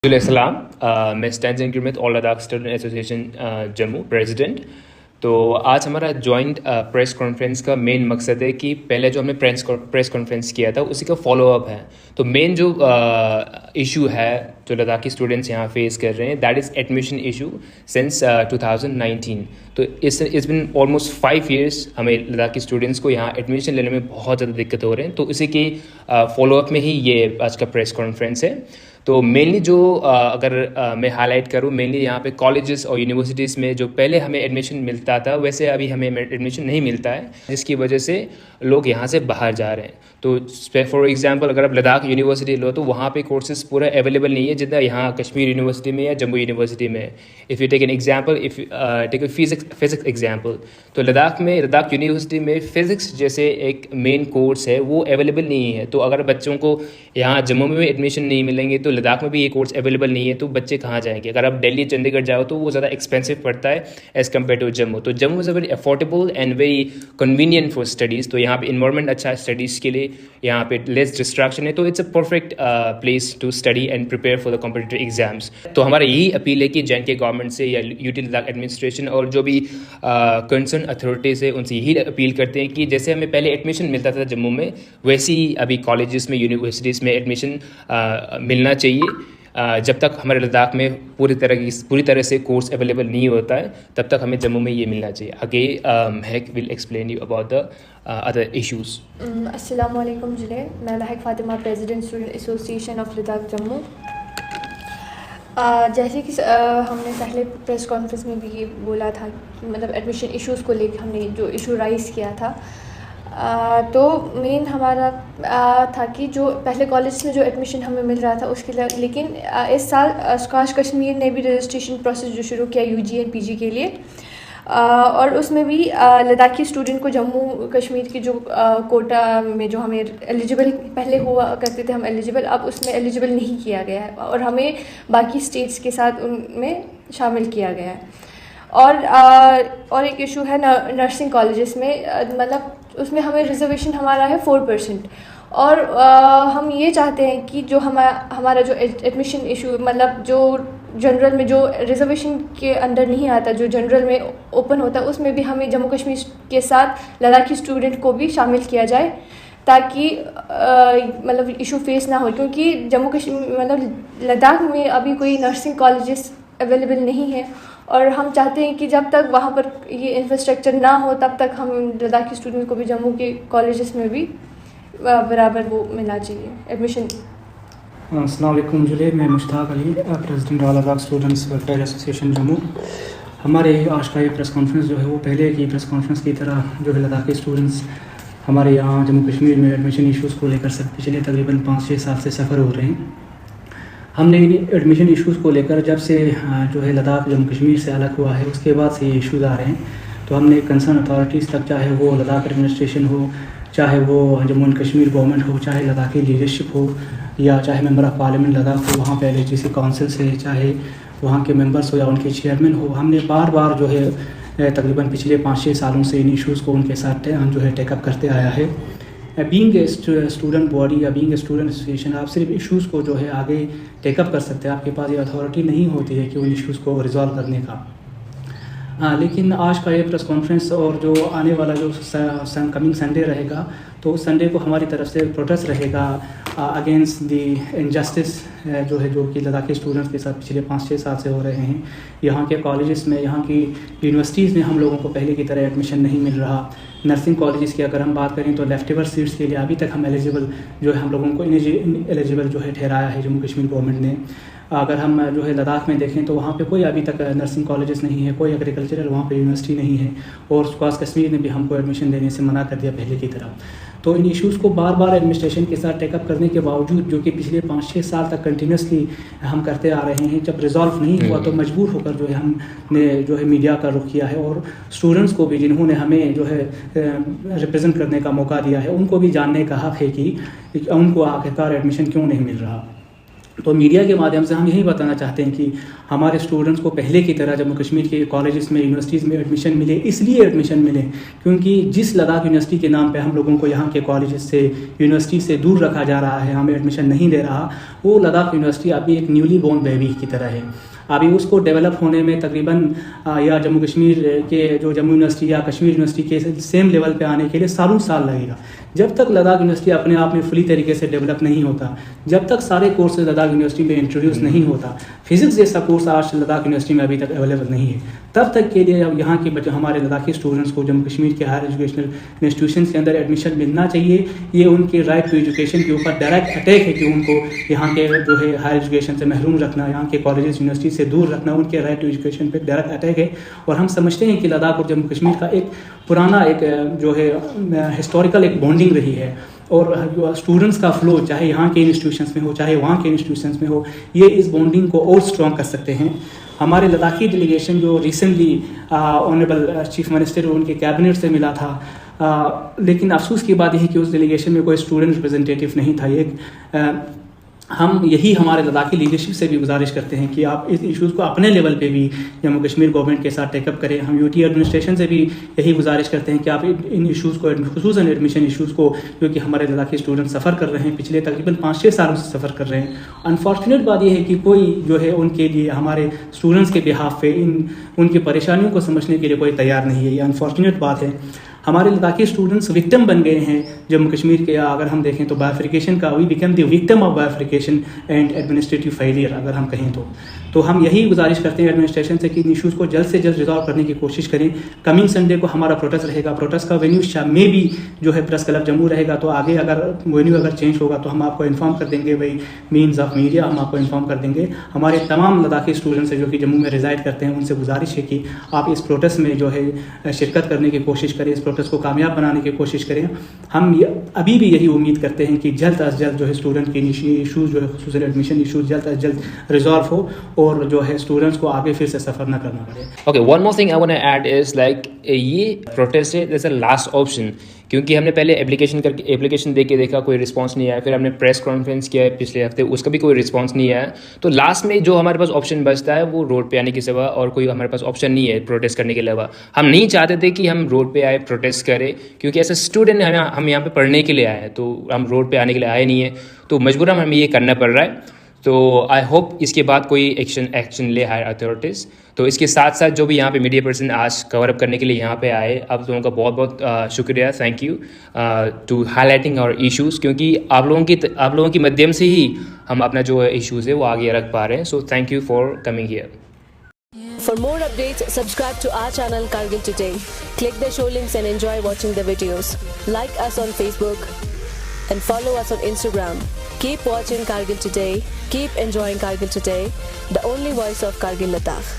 सलाम। मैं stand and में all Ladakh student association Jammu president. तो आज हमारा जॉइंट प्रेस कॉन्फ्रेंस का मेन मकसद है कि पहले जो हमने प्रेस कॉन्फ्रेंस किया था उसी का फॉलोअप है। तो मेन जो इशू है जो लद्दाखी स्टूडेंट्स यहाँ फेस कर रहे हैं that is admission issue since 2019। तो इट्स बिन ऑलमोस्ट 5 years हमें लद्दाखी स्टूडेंट्स को यहाँ एडमिशन लेने में बहुत ज़्यादा दिक्कत हो रहे हैं। तो इसी की फॉलोअप में ही ये आज का प्रेस कॉन्फ्रेंस है। तो मेनली जो अगर मैं हाईलाइट करूँ, मेनली यहाँ पे कॉलेजेस और यूनिवर्सिटीज़ में जो पहले हमें एडमिशन मिलता था वैसे अभी हमें एडमिशन नहीं मिलता है, जिसकी वजह से लोग यहाँ से बाहर जा रहे हैं। तो फॉर एग्जांपल अगर आप लद्दाख यूनिवर्सिटी लो तो वहाँ पे कोर्सेज पूरा अवेलेबल नहीं है जितना यहाँ कश्मीर यूनिवर्सिटी में या जम्मू यूनिवर्सिटी में। If you take an example, if take physics example, तो लद्दाख यूनिवर्सिटी में फ़िज़िक्स जैसे एक मेन कोर्स है वो अवेलेबल नहीं है। तो अगर बच्चों को यहाँ जम्मू में एडमिशन नहीं मिलेंगे तो लद्दाख में भी ये कोर्स अवेलेबल नहीं है, तो बच्चे कहाँ जाएंगे? अगर आप दिल्ली चंडीगढ़ जाओ तो वो ज़्यादा एक्सपेंसिव पड़ता है एज़ कम्पेयर टू जम्मू। तो Jammu is a very affordable and very convenient for studies. तो यहाँ पे इन्वायरमेंट अच्छा है स्टडीज़ के लिए, यहाँ पे लेस डिस्ट्रैक्शन है, तो it's a perfect place to study and prepare for the competitive exams. तो हमारा यही अपील है कि जे गवर्नमेंट से या यूटी लद्दाख एडमिनिस्ट्रेशन और जो भी कंसर्न अथॉरिटीज़ है उनसे यही अपील करते हैं कि जैसे हमें पहले एडमिशन मिलता था जम्मू में, वैसे ही अभी कॉलेजेस में यूनिवर्सिटीज़ में एडमिशन मिलना चाहिए। जब तक हमारे लद्दाख में पूरी तरह से कोर्स अवेलेबल नहीं होता है तब तक हमें जम्मू में ये मिलना चाहिए। आगे महक will explain you about the other issues. अस्सलाम वालेकुम जिले, मैं महक Fatima, president student association of Ladakh Jammu. जैसे कि हमने पहले प्रेस कॉन्फ्रेंस में भी ये बोला था कि मतलब एडमिशन इश्यूज़ को लेकर हमने जो इशू राइज़ किया था, तो मेन हमारा था कि जो पहले कॉलेज में जो एडमिशन हमें मिल रहा था उसके लिए, लेकिन इस साल स्कॉश कश्मीर ने भी रजिस्ट्रेशन प्रोसेस जो शुरू किया यूजी एंड पीजी के लिए, और उसमें भी लद्दाखी स्टूडेंट को जम्मू कश्मीर की जो कोटा में जो हमें एलिजिबल पहले हुआ करते थे हम एलिजिबल, अब उसमें एलिजिबल नहीं किया गया है और हमें बाकी स्टेट्स के साथ उनमें शामिल किया गया है। और एक इशू है नर्सिंग कॉलेजेस में, मतलब उसमें हमें रिजर्वेशन हमारा है 4%, और हम ये चाहते हैं कि जो हमारा जो एडमिशन इशू, मतलब जो जनरल में जो रिजर्वेशन के अंडर नहीं आता, जो जनरल में ओपन होता है, उसमें भी हमें जम्मू कश्मीर के साथ लद्दाखी स्टूडेंट को भी शामिल किया जाए ताकि मतलब इशू फेस ना हो, क्योंकि जम्मू कश्मीर मतलब लद्दाख में अभी कोई नर्सिंग कॉलेजेस अवेलेबल नहीं है और हम चाहते हैं कि जब तक वहाँ पर ये इंफ्रास्ट्रक्चर ना हो तब तक हम लद्दाखी स्टूडेंट को भी जम्मू के कॉलेजेस में भी बराबर वो मिलना चाहिए एडमिशन। अस्सलाम वालेकुम जुले, मैं Mushtaq Ali, president all Ladakh students welfare association Jammu. हमारे आज का ये प्रेस कॉन्फ्रेंस जो है वो पहले की प्रेस कॉन्फ्रेंस की तरह जो है लद्दाखी स्टूडेंट्स हमारे यहाँ जम्मू कश्मीर में एडमिशन इश्यूज़ को लेकर सब पिछले तकरीबन 5-6 साल से सफ़र हो रहे हैं। हमने एडमिशन इश्यूज़ को लेकर जब से जो है लद्दाख जम्मू कश्मीर से अलग हुआ है उसके बाद से ये इश्यूज़ आ रहे हैं, तो हमने कंसर्न अथॉरिटीज़ तक, चाहे वो लद्दाख एडमिनिस्ट्रेशन हो, चाहे वो जम्मू एंड कश्मीर गवर्नमेंट हो, चाहे लद्दाखी लीडरशिप हो, या चाहे मेंबर ऑफ़ पार्लियामेंट लद्दाख हो, वहाँ पे LHDC काउंसिल से, चाहे वहाँ के मेंबर्स हो या उनके चेयरमैन हो, हमने बार बार जो है तकरीबन पिछले 5-6 सालों से इन इश्यूज़ को उनके साथ जो है टेकअप करते आया है। बीइंग ए स्टूडेंट बॉडी या बीइंग ए स्टूडेंट एसोसिएशन, आप सिर्फ इश्यूज़ को जो है आगे टेकअप कर सकते हैं, आपके पास ये अथॉरिटी नहीं होती है कि उन इश्यूज़ को रिजॉल्व करने का। लेकिन आज का ये प्रेस कॉन्फ्रेंस और जो आने वाला जो कमिंग संडे रहेगा, तो उस संडे को हमारी तरफ से प्रोटेस्ट रहेगा अगेंस्ट दी इनजस्टिस जो कि लद्दाखी स्टूडेंट्स के साथ पिछले 5-6 साल से हो रहे हैं। यहाँ के कॉलेजेस में, यहाँ की यूनिवर्सिटीज़ में हम लोगों को पहले की तरह एडमिशन नहीं मिल रहा। नर्सिंग कॉलेजेस की अगर हम बात करें तो लेफ्टेवर सीट्स के लिए अभी तक हम एलिजिबल जो है हम लोगों को एलिजिबल जो है ठहराया है जम्मू कश्मीर गवर्नमेंट ने। अगर हम जो है लद्दाख में देखें तो वहाँ पे कोई अभी तक नर्सिंग कॉलेजेस नहीं है, कोई एग्रीकल्चरल वहाँ पे यूनिवर्सिटी नहीं है, और स्कॉश कश्मीर ने भी हमको एडमिशन देने से मना कर दिया पहले की तरह। तो इन इश्यूज़ को बार बार एडमिनिस्ट्रेशन के साथ टेकअप करने के बावजूद, जो कि पिछले 5-6 साल तक कंटिन्यूसली हम करते आ रहे हैं, जब रिजॉल्व नहीं हुआ तो मजबूर होकर जो है हमने जो है मीडिया का रुख किया है, और स्टूडेंट्स को भी जिन्होंने हमें जो है रिप्रेजेंट करने का मौका दिया है उनको भी जानने का हक है कि उनको आखिरकार एडमिशन क्यों नहीं मिल रहा। तो मीडिया के माध्यम से हम यही बताना चाहते हैं कि हमारे स्टूडेंट्स को पहले की तरह जम्मू कश्मीर के कॉलेजेस में यूनिवर्सिटीज़ में एडमिशन मिले, इसलिए एडमिशन मिले क्योंकि जिस लद्दाख यूनिवर्सिटी के नाम पे हम लोगों को यहाँ के कॉलेजेस से यूनिवर्सिटी से दूर रखा जा रहा है, हमें एडमिशन नहीं दे रहा, वो लद्दाख यूनिवर्सिटी अभी एक न्यूली बोर्न बेबी की तरह है। अभी उसको डेवलप होने में तकरीबन या जम्मू कश्मीर के जो जम्मू यूनिवर्सिटी या कश्मीर यूनिवर्सिटी के सेम लेवल पे आने के लिए सालों साल लगेगा। जब तक लद्दाख यूनिवर्सिटी अपने आप में फुली तरीके से डेवलप नहीं होता, जब तक सारे कोर्सेज लद्दाख यूनिवर्सिटी में इंट्रोड्यूस नहीं होता, फिजिक्स जैसा कोर्स आज लद्दाख यूनिवर्सिटी में अभी तक अवेलेबल नहीं है, तब तक के लिए अब यहाँ के बच्चे हमारे लद्दाखी स्टूडेंट्स को जम्मू कश्मीर के हायर एजुकेशनल इंस्टीट्यूशन के अंदर एडमिशन मिलना चाहिए। ये उनके राइट टू एजुकेशन के ऊपर डायरेक्ट अटैक है कि उनको यहाँ के जो है हायर एजुकेशन से महरूम रखना, यहाँ के कॉलेजेस यूनिवर्सिटी से दूर रखना, उनके राइट टू एजुकेशन पे डायरेक्ट अटैक है। और हम समझते हैं कि लद्दाख और जम्मू कश्मीर का एक पुराना एक जो है हिस्टोरिकल एक बॉन्डिंग रही है और स्टूडेंट्स का फ्लो चाहे यहाँ के इंस्टीट्यूशंस में हो चाहे वहाँ के इंस्टीट्यूशंस में हो, ये इस बॉन्डिंग को और स्ट्रॉन्ग कर सकते हैं। हमारे लद्दाखी डेलीगेशन जो रिसेंटली ऑनरेबल चीफ मिनिस्टर उनके कैबिनेट से मिला था, लेकिन अफसोस की बात यह है कि उस डेलीगेशन में कोई स्टूडेंट रिप्रेजेंटेटिव नहीं था। एक हम यही हमारे लद्दाखी लीडरशिप से भी गुजारिश करते हैं कि आप इस इश्यूज़ को अपने लेवल पे भी जम्मू कश्मीर गवर्नमेंट के साथ टेकअप करें। हम यूटी एडमिनिस्ट्रेशन से भी यही गुजारिश करते हैं कि आप इन इश्यूज़ को, खुसूसन एडमिशन इश्यूज़ को, जो कि हमारे लद्दाखी स्टूडेंट सफ़र कर रहे हैं, पिछले तकरीबन 5-6 सालों से सफ़र कर रहे हैं। अनफॉर्चुनेट बात यह है कि कोई जो है उनके लिए हमारे स्टूडेंट्स के बिहाफ पे उनकी परेशानियों को समझने के लिए कोई तैयार नहीं है। ये अनफॉर्चुनेट बात है। हमारे लद्दाखी स्टूडेंट्स विक्टिम बन गए हैं जम्मू कश्मीर के, अगर हम देखें तो बाइफरिकेशन का, we become the victim of bifurcation and administrative failure, अगर हम कहें तो हम यही गुजारिश करते हैं एडमिनिस्ट्रेशन से कि इन इशूज़ को जल्द से जल्द रिजॉल्व करने की कोशिश करें। कमिंग संडे को हमारा प्रोटेस्ट रहेगा। प्रोटेस्ट का वेन्यू में भी जो है प्रेस क्लब जम्मू रहेगा, तो आगे अगर वेन्यू अगर चेंज होगा तो हम आपको इन्फॉर्म कर देंगे, भाई मीन्स ऑफ मीडिया हम आपको इन्फॉर्म कर देंगे। हमारे तमाम लद्दाखी स्टूडेंट्स जो कि जम्मू में रिजाइड करते हैं, उनसे गुजारिश है कि आप इस प्रोटेस्ट में जो है शिरकत करने की कोशिश करें, इस प्रोटेस्ट को कामयाब बनाने की कोशिश करें। हम अभी भी यही उम्मीद करते हैं कि जल्द अज जल्द जो है स्टूडेंट के इशूज़ जो है खुसूसन एडमिशन इशूज़ जल्द अज जल्द रिजॉल्व हो और जो है स्टूडेंट्स को आगे फिर से सफ़र ना करना पड़े। Okay, one more thing I want to add is like ये प्रोटेस्ट है जैसे लास्ट ऑप्शन, क्योंकि हमने पहले एप्लीकेशन दे के देखा, कोई रिस्पांस नहीं आया, फिर हमने प्रेस कॉन्फ्रेंस किया है पिछले हफ्ते, उसका भी कोई रिस्पांस नहीं आया। तो लास्ट में जो हमारे पास ऑप्शन बचता है वो रोड पे आने के सिवा और कोई हमारे पास ऑप्शन नहीं है प्रोटेस्ट करने के अलावा। हम नहीं चाहते थे कि हम रोड पे आए प्रोटेस्ट करें, क्योंकि ऐसा स्टूडेंट हम यहाँ पे पढ़ने के लिए आए हैं, तो हम रोड पे आने के लिए आए नहीं है, तो मजबूरन हमें ये करना पड़ रहा है। तो आई होप इसके बाद कोई एक्शन ले हायर अथॉरिटीज़। तो इसके साथ साथ जो भी यहाँ पे मीडिया पर्सन आज कवर अप करने के लिए यहाँ पे आए, आप लोगों का बहुत बहुत शुक्रिया, thank you to highlighting our issues, क्योंकि आप लोगों की माध्यम से ही हम अपना जो इश्यूज़ है वो आगे रख पा रहे हैं। So thank you for coming here. For more updates, subscribe to our channel Kargil Today. Click the show links and enjoy watching the videos. Like us on Facebook and follow us on Instagram. Keep watching Kargil Today. Keep enjoying Kargil Today, the only voice of Kargil Ladakh.